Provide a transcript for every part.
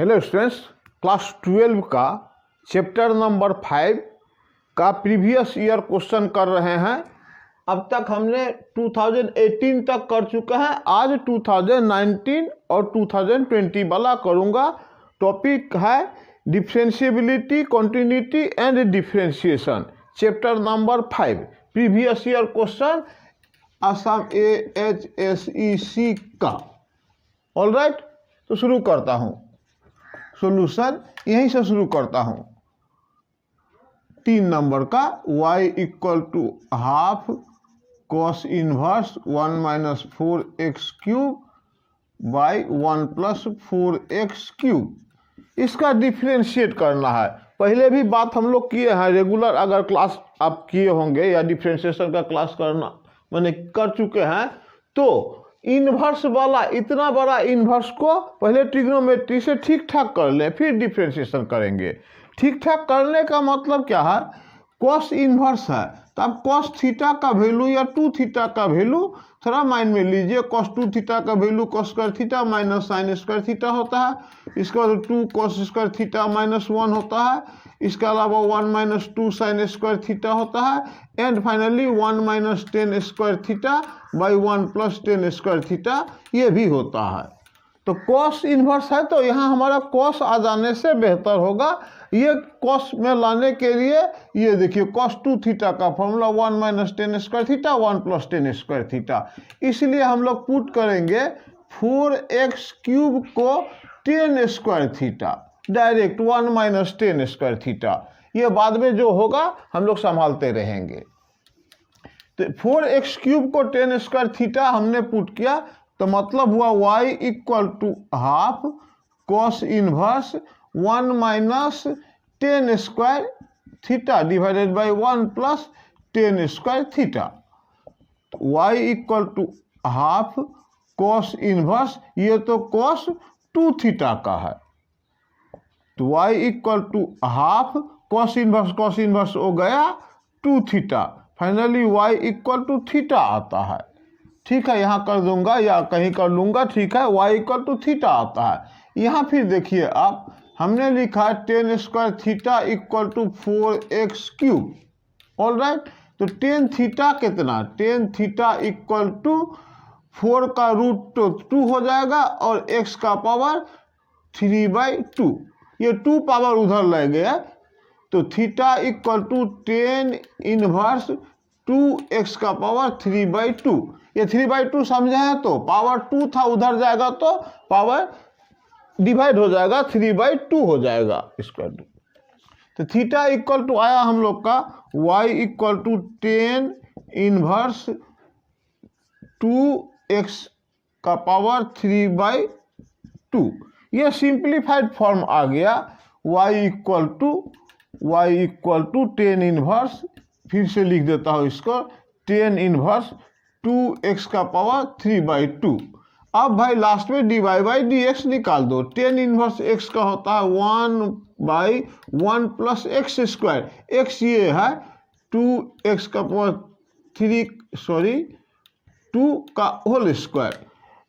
Hello students, class 12 का chapter number 5 का previous year question कर रहे हैं। अब तक हमने 2018 तक कर चुके हैं। आज 2019 और 2020 वाला करूँगा। टॉपिक है differentiability, continuity and differentiation, chapter number 5, previous year question Assam AHSEC का। ऑलराइट, तो शुरू करता हूँ। सॉल्यूशन यहीं से शुरू करता हूँ। 3 नंबर का y equal to half cos inverse 1 minus 4x cube by 1 plus 4x cube. इसका डिफ्रेंशिएट करना है। पहले भी बात हम लोग किए हैं। रेगुलर अगर क्लास आप किए होंगे या डिफ्रेंशिएशन का क्लास करना मैंने कर चुके हैं, तो इन्वर्स वाला इतना बड़ा इन्वर्स को पहले ट्रिग्नोमेट्री से ठीक ठाक कर लें, फिर डिफ्रेंशिएशन करेंगे। ठीक ठाक करने का मतलब क्या है? कॉस इन्वर्स है तो अब कॉस थीटा का वैल्यू या 2 थीटा का वैल्यू थोड़ा माइंड में लीजिए। कॉस 2 थीटा का value cos square theta minus sine square theta होता है। इसके बाद 2 कॉस स्क्वायर थीटा माइनस 1 होता है। इसके अलावा 1 माइनस 2 साइन स्क्वायर थीटा होता है। And finally 1 minus 10 square theta by 1 plus 10 square theta ये भी होता है। तो कॉस इन्वर्स है तो यहाँ हमारा कॉस आ जाने से बेहतर होगा। ये कॉस में लाने के लिए ये देखिए कॉस 2 थीटा का formula 1 minus 10 square theta 1 plus 10 square theta. इसलिए हम लोग पुट करेंगे 4x क्यूब को 10 square theta, direct 1 minus 10 square theta. ये बाद में जो होगा हम लोग संभालते रहेंगे। तो 4x क्यूब को 10 स्क्वायर थीटा हमने पुट किया तो मतलब हुआ y equal to half cos inverse 1 minus 10 square theta divided by 1 plus 10 square theta. y equal to half cos inverse, ये तो कॉस 2 थीटा का है, तो y equal to half cos inverse हो गया 2 theta. Finally y equal to theta आता है। ठीक है, यहाँ कर दूंगा या कहीं कर लूँगा। ठीक है, y इक्वल टू थीटा आता है। यहाँ फिर देखिए आप, हमने लिखा 10 square theta equal to 4x cube. All right, तो 10 थीटा कितना? 10 थीटा इक्वल टू 4 का रूट तो 2 हो जाएगा और x का पावर 3/2। ये 2 पावर उधर ले गया तो theta equal to 10 inverse 2x का पावर 3/2। ये 3/2 समझे हैं तो पावर 2 था उधर जाएगा तो पावर डिवाइड हो जाएगा, 3/2 हो जाएगा स्क्वायर टू। तो थीटा इक्वल टू आया हम लोग का y equal to 10 inverse 2x का पावर 3/2। ये सिंप्लीफाइड फॉर्म आ गया। y इक्वल टू 10 इनवर्स, फिर से लिख देता हूँ इसको, 10 इनवर्स 2x का पावर 3/2। अब भाई लास्ट में dy बाई dx निकाल दो। 10 इनवर्स x का होता है 1/1 प्लस एक्स स्क्वायर। x ये है 2x का पावर 2 का होल स्क्वायर।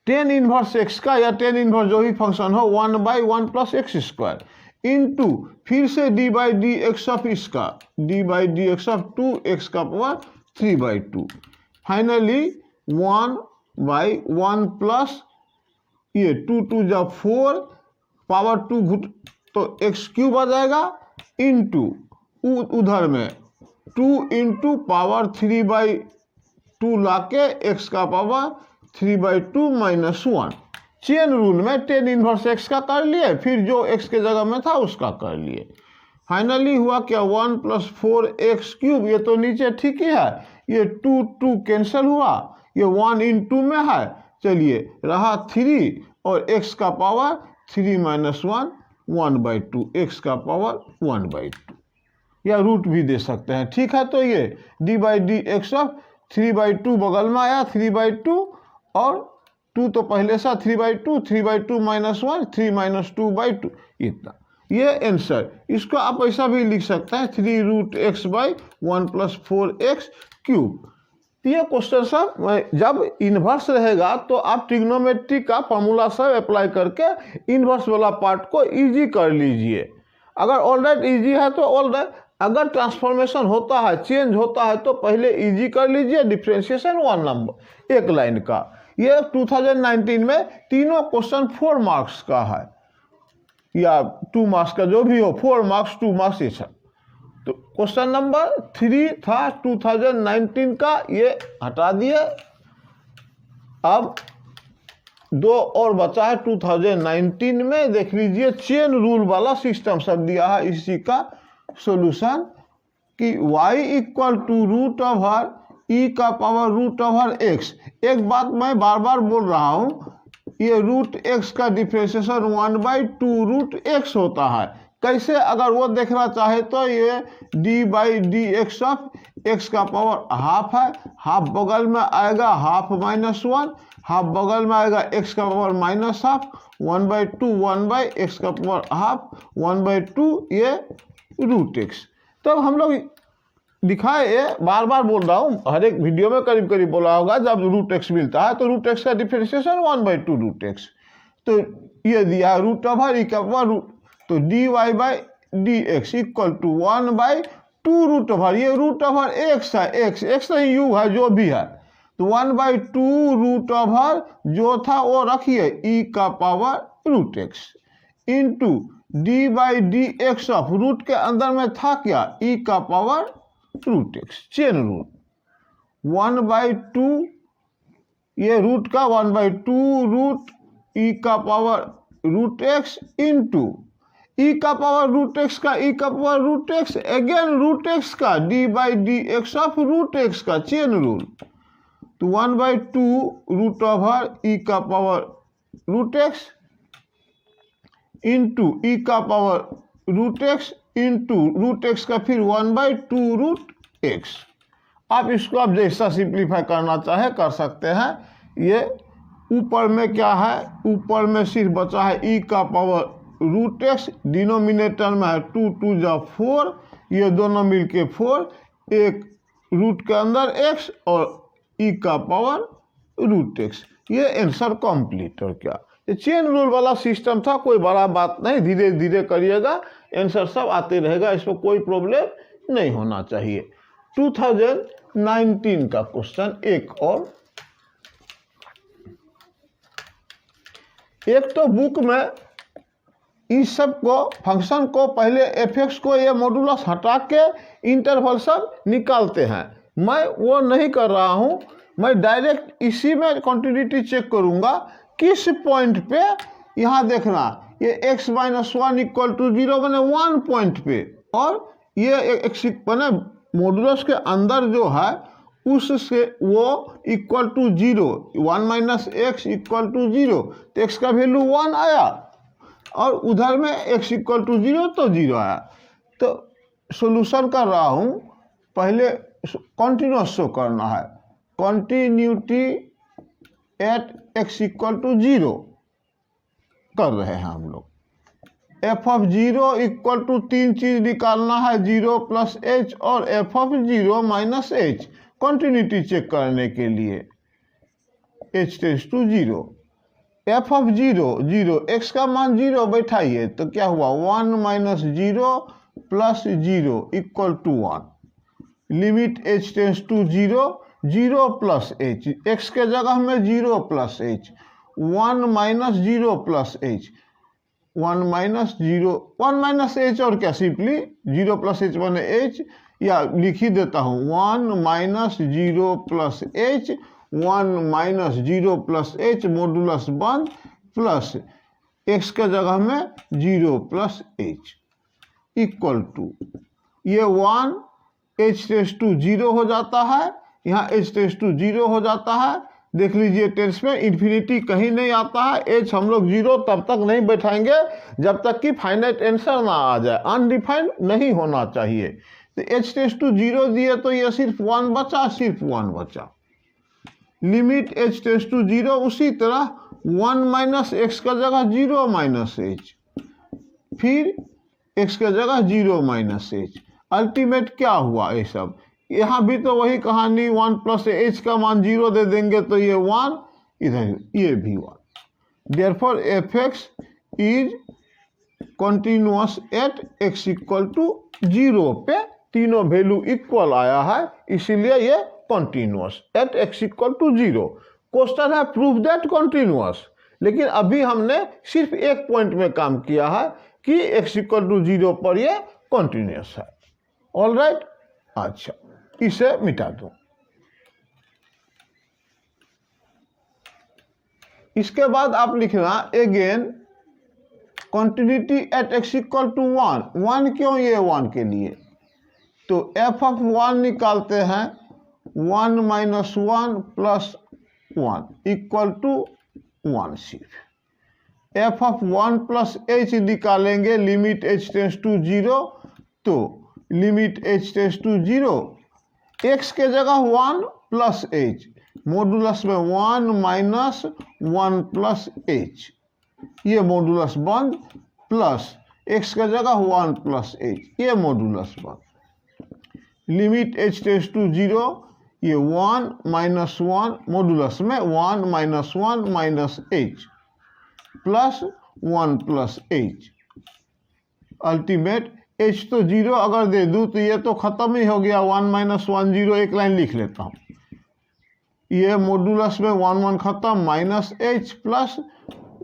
10 इनवर्स x का या 10 इनवर्स जो भी फंक्शन हो 1/1 प्लस एक्स स्क्वायर इंटू फिर से d by d x of इसका, d by d x of 2x का पावर 3/2। फाइनली 1/1 प्लस ये 2 जब 4 पावर 2 घुट तो x क्यूब आ जाएगा इंटू उधर में 2 इंटू पावर 3/2 लाके x का पावर 3/2 माइनस 1। चेन रूल में 10 इनवर्स x का कर लिए, फिर जो x के जगह में था उसका कर लिए। फाइनली हुआ क्या? 1 प्लस 4x क्यूब। ये तो नीचे ठीक ही है, ये 2 कैंसिल हुआ, ये 1 इन 2 में है। चलिए रहा 3 और x का पावर 3 माइनस 1 1/2, x का पावर 1/2 या रूट भी दे सकते हैं। ठीक है, तो ये D by d x of 3/2 बगल में आया 3/2 और 2 तो पहले से 3/2 माइनस 1 3 माइनस 2/2 इतना। ये आंसर, इसको आप ऐसा भी लिख सकते हैं 3√x/1 प्लस 4x क्यूब। तो ये क्वेश्चन सब जब इन्वर्स रहेगा तो आप ट्रिग्नोमेट्री का फॉर्मूला सब अप्लाई करके इन्वर्स वाला पार्ट को इजी कर लीजिए। अगर ऑलराइट इजी है तो ऑलराइट, अगर ट्रांसफॉर्मेशन होता है, चेंज होता है, तो पहले इजी कर लीजिए डिफ्रेंशिएशन 1 नंबर 1 लाइन का। ये 2019 में तीनों क्वेश्चन 4 मार्क्स का है या 2 मार्क्स का, जो भी हो, 4 मार्क्स 2 मार्क्स ये सब। तो क्वेश्चन नंबर 3 था 2019 का, ये हटा दिए। अब 2 और बचा है 2019 में। देख लीजिए चेन रूल वाला सिस्टम सब दिया है इसी का सॉल्यूशन कि y equal to root over e का पावर रूट ओवर x। एक बात मैं बार बार बोल रहा हूँ, ये रूट x का डिफ्रेंशिएशन 1/2 रूट x होता है। कैसे, अगर वो देखना चाहे तो ये d by d x of x का पावर हाफ है, हाफ बगल में आएगा हाफ -1, हाफ बगल में आएगा x का पावर -हाफ, 1/2 1/x का पावर हाफ 1/2 ये रूट x। तब हम लोग दिखाए, ये बार बार बोल रहा हूँ, हर एक वीडियो में करीब करीब बोला होगा, जब रूट x मिलता है तो रूट x का डिफ्रेंशिएशन 1/2 रूट x। तो ये दिया रूट ओवर ई का पावर रूट, तो dy by d x equal to 1/2 root over, ये रूट ओवर x है, x नहीं u है, जो भी है, तो 1/2 रूट ओवर जो था वो रखिए e का power root x into d by d x of, root के अंदर में था क्या, e का power root x। Chain rule 1/2, ये रूट का 1/2 रूट e का power root x into e का पावर रूट x का e का power root x again root x का d by d x of root x का। Chain rule, तो 1/2 root over e का power root x into e का power root x into root x का फिर 1/2 root x। आप इसको आप जैसा सिंप्लीफाई करना चाहे कर सकते हैं। ये ऊपर में क्या है, ऊपर में सिर्फ बचा है e का पावर रूट x, डिनोमिनेटर में है 2 2 जा 4, ये दोनों मिलके 4, एक रूट के अंदर x और e का पावर रूट x। ये आंसर कंप्लीट। और क्या, ये चेन रूल वाला सिस्टम था, कोई बड़ा बात नहीं, धीरे धीरे करिएगा, आंसर सब आते रहेगा, इसमें कोई प्रॉब्लम नहीं होना चाहिए। 2019 का क्वेश्चन एक और, एक तो बुक में इस सब को फंक्शन को पहले एफ को ये मॉडुलस हटा के इंटरवल सब निकालते हैं, मैं वो नहीं कर रहा हूँ। मैं डायरेक्ट इसी में कंटिन्यूटी चेक करूँगा, किस पॉइंट पे, यहाँ देखना ये x - 1 इक्वल टू 0 बने 1 पॉइंट पे, और ये एक बने मॉडुलस के अंदर जो है उससे वो equal to 0, 1 - x equal to 0, तो x का वैल्यू 1 आया, और उधर में x इक्वल टू 0 तो 0 आया। तो सॉल्यूशन कर रहा हूँ, पहले कॉन्टिन्यूस शो करना है, continuity at x equal to 0 कर रहे हैं हम लोग। f(0) इक्वल टू 3 चीज निकालना है, 0 प्लस h और f(0) minus h, continuity check करने के लिए h tends to 0, f(0) 0, x का मान 0 बैठाइए, तो क्या हुआ 1 - 0 plus 0 equal to 1, limit h tends to 0, 0 plus h, x के जगह में 0 plus h, 1 - 0 plus h, 1 - 0 1 minus h, और क्या सिंपली 0 प्लस h बने h, या लिख ही देता हूँ 1 - 0 plus h, 1 - 0 plus h modulus 1 plus x के जगह में 0 प्लस h इक्वल टू, ये 1 h टेंड्स टू 0 हो जाता है, यहाँ h टेंड्स टू 0 हो जाता है। देख लीजिए टेंस में इन्फिनिटी कहीं नहीं आता है, h हम लोग 0 तब तक नहीं बैठाएंगे जब तक कि फाइनाइट आंसर ना आ जाए, अनडिफाइंड नहीं होना चाहिए। तो h टेंड्स टू 0 दिए तो ये सिर्फ 1 बचा, सिर्फ 1 बचा, लिमिट h टेंड्स टू 0, उसी तरह 1 माइनस x का जगह 0 माइनस h, फिर x का जगह 0 माइनस h, अल्टीमेट क्या हुआ, ये सब यहाँ भी तो वही कहानी, 1 प्लस एच का मान 0 दे देंगे तो ये 1, इधर ये भी 1। Therefore f x is continuous at x equal to 0 पे तीनों वैल्यू इक्वल आया है, इसीलिए ये continuous at x equal to 0। Question है प्रूव दैट कॉन्टिन्यूअस, लेकिन अभी हमने सिर्फ एक पॉइंट में काम किया है कि एक्स इक्वल टू 0 पर ये कॉन्टिन्यूअस है। ऑल राइट, अच्छा इसे मिटा दो। इसके बाद आप लिखना again continuity at x equal to 1 क्यों, ये 1 के लिए तो एफ ऑफ 1 निकालते हैं 1 माइनस 1 प्लस 1 इक्वल टू 1। सिर्फ एफ ऑफ 1 प्लस एच निकालेंगे, लिमिट एच टेंस टू 0, तो limit h tends to 0, x के जगह 1 प्लस एच, मॉडुलस में 1 माइनस 1 प्लस एच, ये मॉडुलस बंद, प्लस एक्स का जगह 1 प्लस एच, ये मॉडुलस बंद। लिमिट एच टेंस टू 0, ये 1 माइनस 1, मॉडुलस में 1 minus 1 minus h plus 1 plus h. Ultimate h तो 0 अगर दे दूँ तो ये तो खत्म ही हो गया, 1 माइनस 1 0, एक लाइन लिख लेता हूँ। ये मॉडुलस में 1 1 खत्म, minus h plus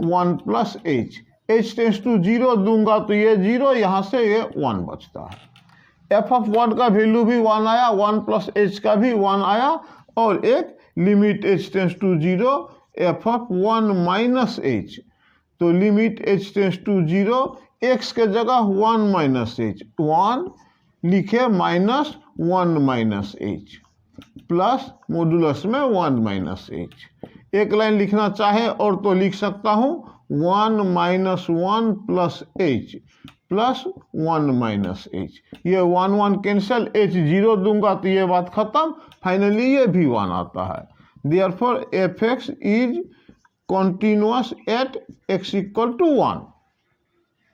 1 plus h, h tends to 0 दूंगा तो ये 0, यहाँ से ये 1 बचता है। एफ ऑफ 1 का वैल्यू भी 1 आया, 1 प्लस एच का भी 1 आया, और एक limit h tends to 0 f of 1 minus h, तो limit h tends to 0, x के जगह 1 माइनस एच, 1 लिखे minus 1 minus h plus modulus में 1 माइनस एच। एक लाइन लिखना चाहे और तो लिख सकता हूँ 1 minus 1 plus H plus 1 minus H, ये 1 1 कैंसिल, एच 0 दूंगा तो ये बात खत्म, फाइनली ये भी 1 आता है। Therefore f x is continuous at x equal to 1।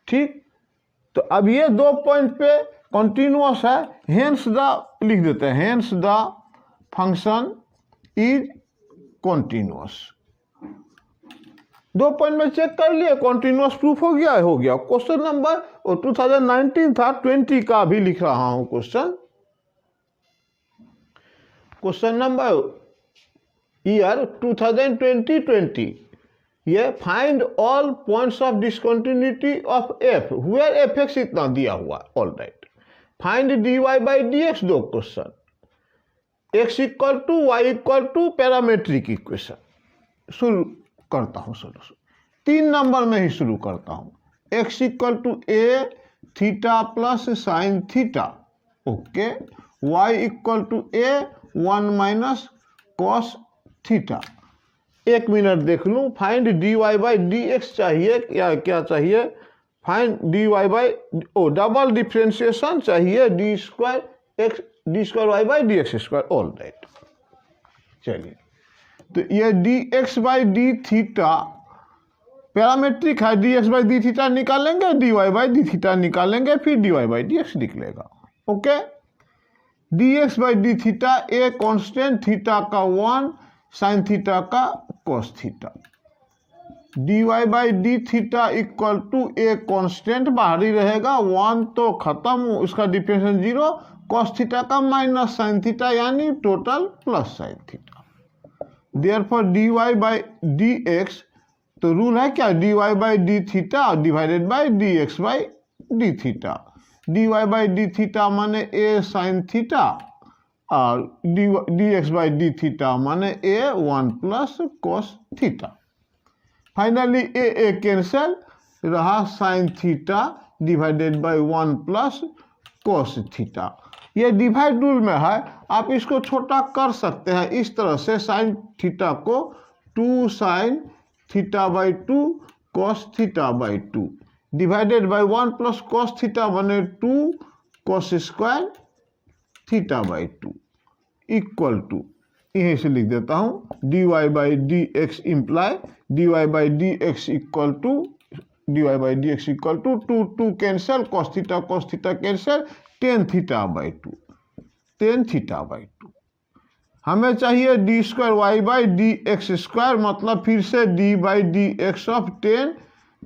ठीक, तो अब ये 2 पॉइंट पे कॉन्टिन्यूअस है, हेंस द लिख देते हैं, hence the function is continuous. 2 point में चेक कर लिए, कॉन्टिन्यूअस प्रूफ हो गया, हो गया। क्वेश्चन नंबर 2019 था, 20 का भी लिख रहा हूं क्वेश्चन। क्वेश्चन नंबर ईयर 2020, ये find all points of discontinuity of f where f x इतना दिया हुआ। All right, find d y by d x, 2 question, x equal to y equal to parametric equation. शुरू करता हूं solution, 3 number में ही शुरू करता हूं। X equal to a theta plus sine theta, okay, y equal to a 1 minus cos theta. 1 minute देख लूँ, find d y by d x चाहिए, क्या चाहिए, find d y by, double differentiation चाहिए, d square y by d x square. All right, चलिए, तो ये d x by d theta parametric है, d x by d theta निकालेंगे, d y by d theta निकालेंगे, फिर d y by d x निकलेगा। Okay, d x by d theta, a constant, theta का 1, sine theta का cos theta, d y by d theta equal to a constant, बाहरी रहेगा, 1 तो खत्म, उसका डिफरेंशियल 0, कॉस थीटा का माइनस साइन थीटा, यानी total plus sine theta. Therefore d y by d x, तो रूल है क्या, d y by d theta divided by d x by d theta. D y by d theta माने a sine theta, और d x by d theta माने a 1 plus cos theta. Finally a cancel रहा, sine theta divided by 1 plus cos theta. ये divide rule में है, आप इसको छोटा कर सकते हैं इस तरह से, साइन थीटा को 2 sine theta by 2 cos theta by 2 divided by 1 plus cos theta बने 2 cos square theta by 2 equal to, यहीं से लिख देता हूँ, d y by d x imply d y by d x equal to d y by d x equal to 2 2 cancel, cos theta cancel, tan theta by 2 tan theta by two. हमें चाहिए d square y by d x square, मतलब फिर से d by d x of tan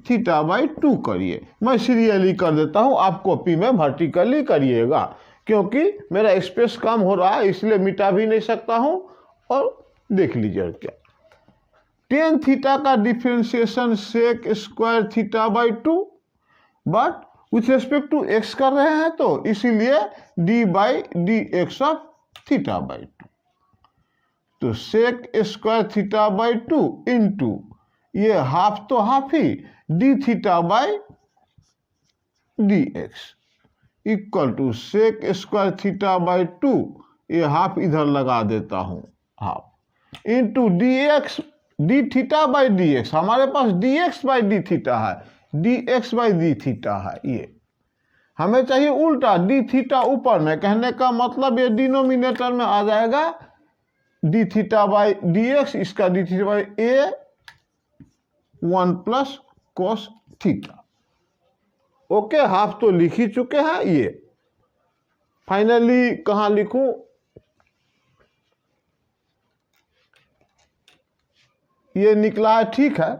theta by two करिए। मैं serially कर देता हूँ, आप कॉपी में वर्टिकली करिएगा, क्योंकि मेरा स्पेस कम हो रहा है इसलिए मिटा भी नहीं सकता हूँ। और देख लीजिए क्या, टेन थीटा का differentiation sec square theta by two, but with respect to x कर रहे हैं तो इसीलिए d by d x of theta by two. तो sec square theta by two into ये हाफ तो हाफ ही d theta by d x equal to sec square theta by two, ये हाफ इधर लगा देता हूं half, into d x d theta by d x, हमारे पास d x by d theta है, d x by d theta है। ये हमें चाहिए उल्टा, डी थीटा ऊपर में, कहने का मतलब ये डिनोमिनेटर में आ जाएगा d theta by d x, इसका d theta by a one plus cos theta. Okay, half तो लिख ही चुके हैं। ये फाइनली कहाँ लिखूं, ये निकला है, ठीक है।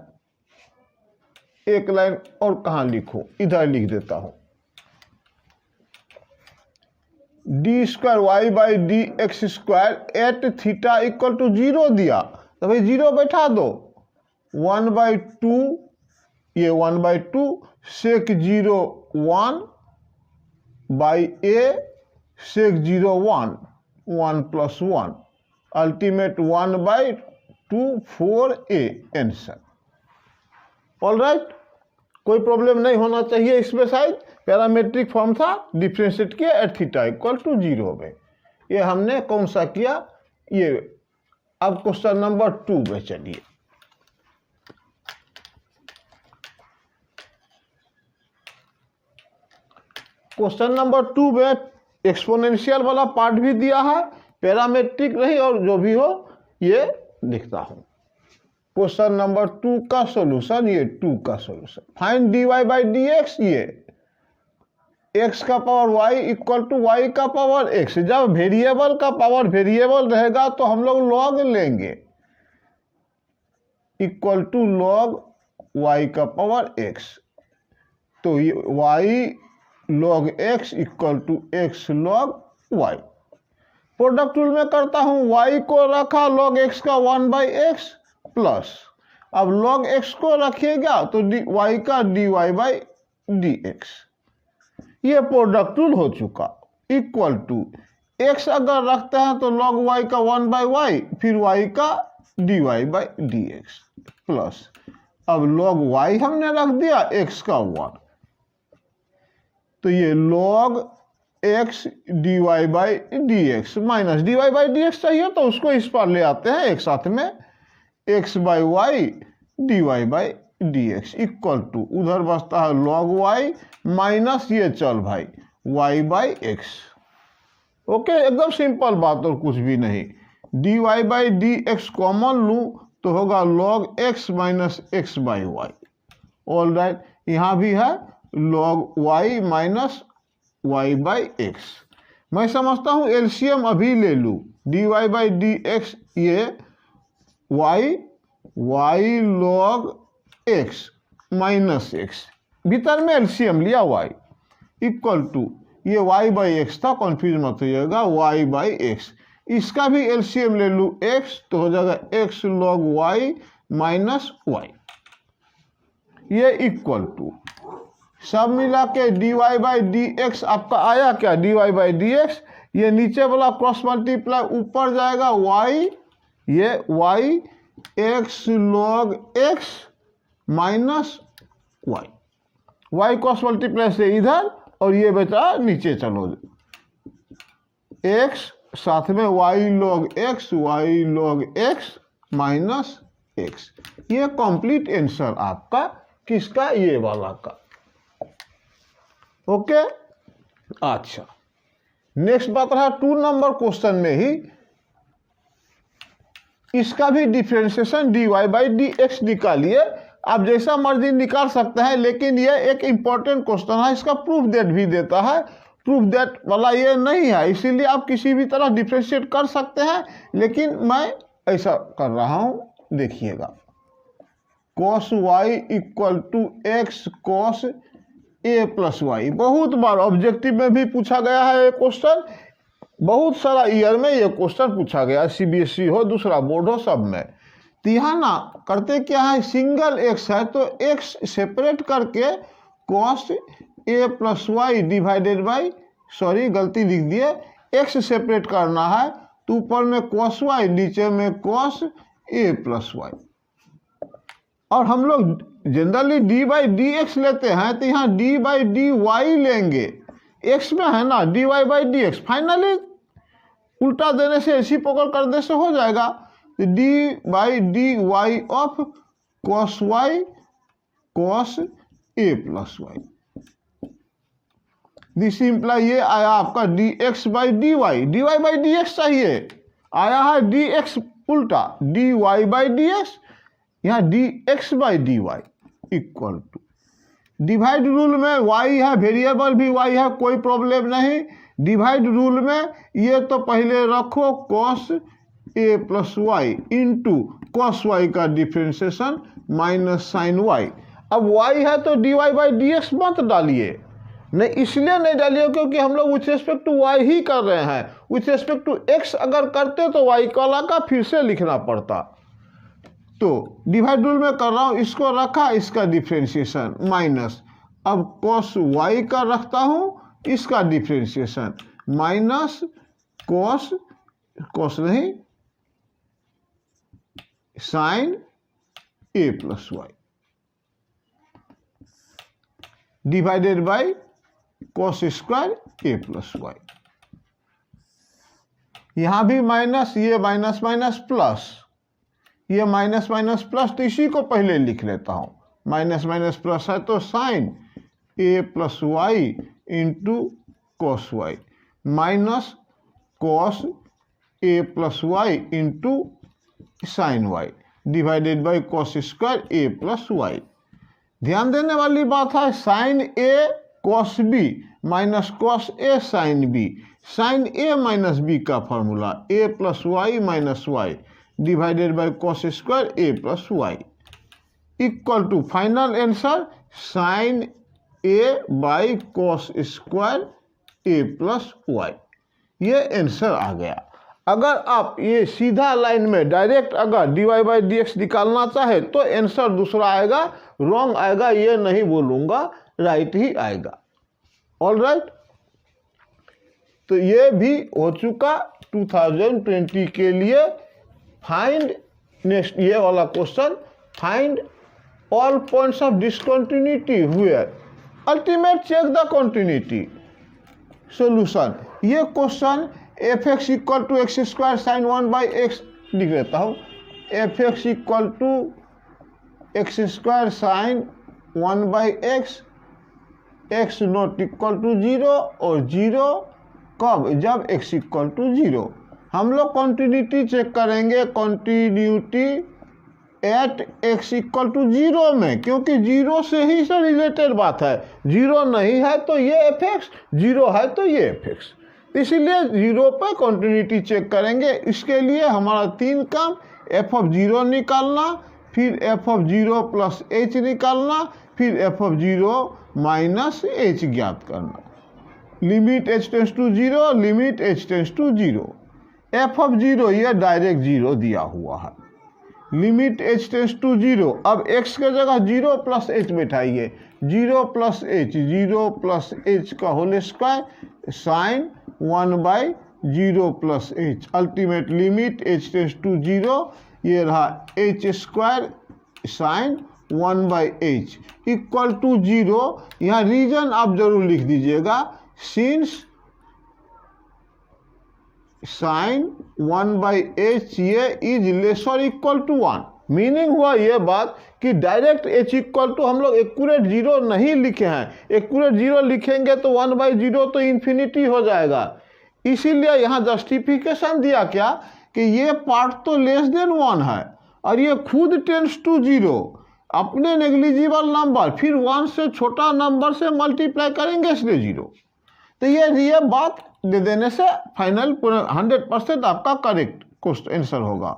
एक लाइन और कहाँ लिखूं, इधर लिख देता हूं, d square y by d x square at theta equal to zero दिया तो भाई जीरो बैठा दो, वन बाई टू, ये one by two sec zero one by a sec zero one, one plus one, ultimate one by two four a answer. All right, कोई problem नहीं होना चाहिए इसमें। शायद पैरामेट्रिक फॉर्म था, डिफ्रेंशिएट किया at theta equal to zero में। ये हमने कौन सा किया, ये। अब क्वेश्चन नंबर 2 में चलिए। क्वेश्चन नंबर 2 में एक्सपोनेंशियल वाला पार्ट भी दिया है, पैरामेट्रिक रही और जो भी हो ये लिखता हूं। क्वेश्चन नंबर 2 का सॉल्यूशन, ये 2 का solution, find d y by d x, ये x का पावर y इक्वल टू वाई का पावर x। जब वेरिएबल का पावर वेरिएबल रहेगा तो हम लोग लॉग लेंगे, इक्वल टू लॉग y का पावर x। तो y log x equal to x log y। Product rule में करता हूं, y को रखा लॉग x का 1 बाई एक्स प्लस, अब लॉग x को रखिएगा तो y का dy बाई डी एक्स। ये प्रोडक्ट रूल हो चुका, इक्वल टू x अगर रखते हैं तो log y का 1 बाई वाई, फिर y का dy by d x plus, अब log y हमने रख दिया x का 1, तो ये log x dy by d x minus dy by d x चाहिए तो उसको इस पर ले आते हैं एक साथ में, x by y dy by d x equal to उधर बचता है log y माइनस ये चल भाई y बाई एक्स। ओके, एकदम सिंपल बात और कुछ भी नहीं। dy by d x common लूँ तो होगा log x minus x by y. All right, यहाँ भी है log y minus y by x. मैं समझता हूँ एलसीएम अभी ले लूँ, dy बाई डी एक्स ये y log x minus x, भीतर में एलसीएम लिया y इक्वल टू ये y बाई एक्स था, कंफ्यूज मत होइएगा, y बाई एक्स। इसका भी एलसीएम ले लूँ x तो हो जाएगा x log y minus y, ये इक्वल टू सब मिला के dy बाई डी एक्स आपका आया क्या, dy बाई डी एक्स, ये नीचे वाला क्रॉस मल्टीप्लाई ऊपर जाएगा y, ये y x log x minus y, y cross multiply से इधर और ये बचा नीचे, चलो x साथ में y log x minus x। ये कंप्लीट आंसर आपका किसका, ये वाला का। ओके, अच्छा नेक्स्ट बात रहा 2 नंबर क्वेश्चन में ही, इसका भी differentiation dy by d x निकालिए। आप जैसा मर्जी निकाल सकते हैं, लेकिन यह एक इंपॉर्टेंट क्वेश्चन है, इसका प्रूफ डेट भी देता है। प्रूफ दैट वाला ये नहीं है, इसीलिए आप किसी भी तरह डिफ्रेंशिएट कर सकते हैं, लेकिन मैं ऐसा कर रहा हूँ, देखिएगा। cos y equal to x cos a plus y, बहुत बार ऑब्जेक्टिव में भी पूछा गया है ये क्वेश्चन, बहुत सारा ईयर में ये क्वेश्चन पूछा गया, CBSE हो दूसरा बोर्ड हो सब में। तो यहाँ ना करते क्या है, सिंगल एक्स है तो एक्स सेपरेट करके cos a plus y divided by, sorry गलती लिख दिए, एक्स सेपरेट करना है तो ऊपर में cos y नीचे में cos a प्लस वाई। और हम लोग generally d by d x लेते हैं, तो यहाँ डी बाई डी वाई लेंगे, एक्स में है ना d y by d x, finally उल्टा देने से ऐसी पकड़ कर दे से हो जाएगा, d by d y of cos y cos a plus y. This imply ये आया आपका d x by d y by d x चाहिए, आया है डी एक्स उल्टा d y by d x, यहाँ d x by d y equal to, divide rule में y है, वेरिएबल भी वाई है, कोई प्रॉब्लम नहीं। डिवाइड रूल में ये तो पहले रखो cos a plus y into cos y का डिफ्रेंशिएशन माइनस साइन वाई। अब वाई है तो d y by d x मत डालिए, नहीं इसलिए नहीं डालिए क्योंकि हम लोग विथ रेस्पेक्ट टू वाई ही कर रहे हैं, विथ रेस्पेक्ट टू एक्स अगर करते तो वाई कॉला का फिर से लिखना पड़ता। तो डिवाइड रूल में कर रहा हूँ, इसको रखा, इसका डिफ्रेंशिएशन माइनस, अब कॉस वाई का रखता हूँ, इसका डिफ्रेंशिएशन माइनस कॉस, कॉस नहीं sine a plus y divided by cos square a plus y. यहां भी माइनस, ये माइनस माइनस प्लस, ये माइनस माइनस प्लस, तो इसी को पहले लिख लेता हूं, माइनस माइनस प्लस है तो sine a plus y into cos y minus cos a plus y into sine y divided by cos square a plus y. ध्यान देने वाली बात है, sine a cos b minus cos a sine b, sine a minus b का formula a plus y minus y divided by cos square a plus y equal to final answer sine a by cos square a plus Y. ये answer आ गया। अगर आप ये सीधा line में direct अगर d y by d x निकालना चाहे तो आंसर दूसरा आएगा, रॉन्ग आएगा ये नहीं बोलूँगा, राइट ही आएगा। ऑल राइट, तो ये भी हो चुका 2020 के लिए। फाइंड नेक्स्ट ये वाला question, find all points of discontinuity where ultimate check the continuity. Solution, ये question f x equal to x square sine 1 by x लिख लेता हूँ, f x equal to x square sine 1 by x, x not equal to 0 और 0 कब, जब x equal to 0। हम लोग continuity check करेंगे, continuity at x equal to 0 में, क्योंकि 0 से ही से रिलेटेड बात है, 0 नहीं है तो ये एफ एक्स, 0 है तो ये एफ एक्स, इसीलिए 0 पर कंटिन्यूटी चेक करेंगे। इसके लिए हमारा 3 काम, एफ ऑफ 0 निकालना, फिर एफ ऑफ 0 प्लस एच निकालना, फिर एफ ऑफ 0 माइनस एच ज्ञात करना। Limit h tends to 0, limit h tends to 0, f of 0 ये डायरेक्ट 0 दिया हुआ है, लिमिट एच टेंस टू 0। अब x के जगह 0 प्लस एच बैठाइए, 0 प्लस एच, 0 प्लस एच का whole square sine 1 by 0 plus h, ultimate limit h tends to 0, ये रहा h square sine 1 by h equal to 0। यहाँ रीजन आप जरूर लिख दीजिएगा, सिंस साइन 1 बाई एच ये इज लेस और इक्वल टू 1। मीनिंग हुआ ये बात कि डायरेक्ट एच इक्वल टू हम लोग एक्यूरेट 0 नहीं लिखे हैं, एक्यूरेट 0 लिखेंगे तो 1 बाई 0 तो इन्फिनिटी हो जाएगा। इसीलिए यहाँ जस्टिफिकेशन दिया क्या कि ये पार्ट तो लेस देन 1 है और ये खुद टेंस टू 0, अपने नेग्लिजिबल नंबर फिर 1 से छोटा नंबर से मल्टीप्लाई करेंगे इसलिए 0। तो ये बात दे देने से फाइनल 100% आपका करेक्ट क्वेश्चन आंसर होगा।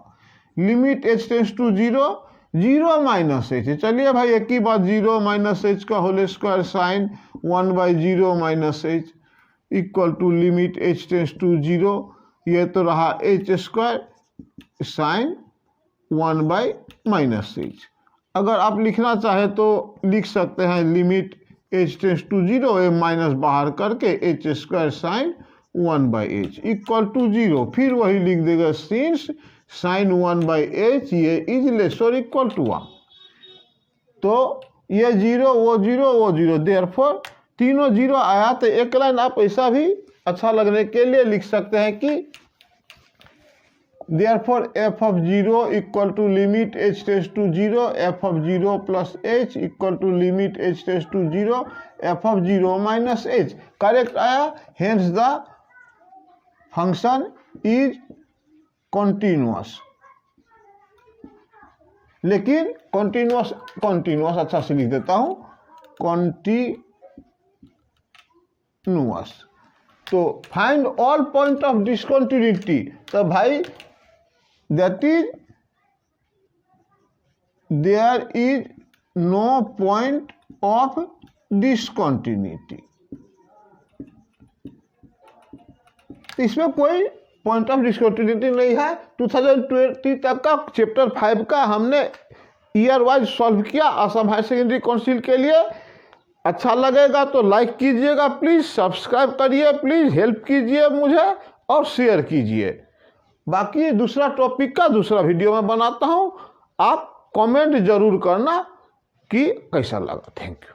Limit h tends to 0, 0 minus h, चलिए भाई एक ही बात, 0 माइनस एच का whole square sine 1/0 minus h equal to limit h tends to 0, ये तो रहा एच स्क्वायर साइन 1/-h। अगर आप लिखना चाहे तो लिख सकते हैं लिमिट h टेंस टू 0, ये माइनस बाहर करके h square sine 1/h equal to 0, फिर वही लिख देगा सिंस साइन 1/h ये इज लेस और इक्वल टू 1। तो ये 0 वो 0 वो 0, देयरफॉर तीनों 0 आया। तो एक लाइन आप ऐसा भी अच्छा लगने के लिए लिख सकते हैं कि therefore f of 0 equal to limit h tends to 0, f of 0 plus h equal to limit h tends to 0, f of 0 minus h। Correct आया, hence the function is continuous. लेकिन कॉन्टिन्यूअस अच्छा से लिख देता हूं, कॉन्टिन्यूअस। तो find all point of discontinuity, तो भाई that is there is no point of discontinuity. इसमें कोई पॉइंट ऑफ डिसकंटिन्यूटी नहीं है। 2020 तक का चैप्टर 5 का हमने ईयर वाइज सॉल्व किया असम हायर सेकेंडरी काउंसिल के लिए। अच्छा लगेगा तो लाइक कीजिएगा प्लीज़, सब्सक्राइब करिए प्लीज़, हेल्प कीजिए मुझे और शेयर कीजिए। बाकी दूसरा टॉपिक का दूसरा वीडियो में बनाता हूँ, आप कमेंट जरूर करना कि कैसा लगा। Thank you.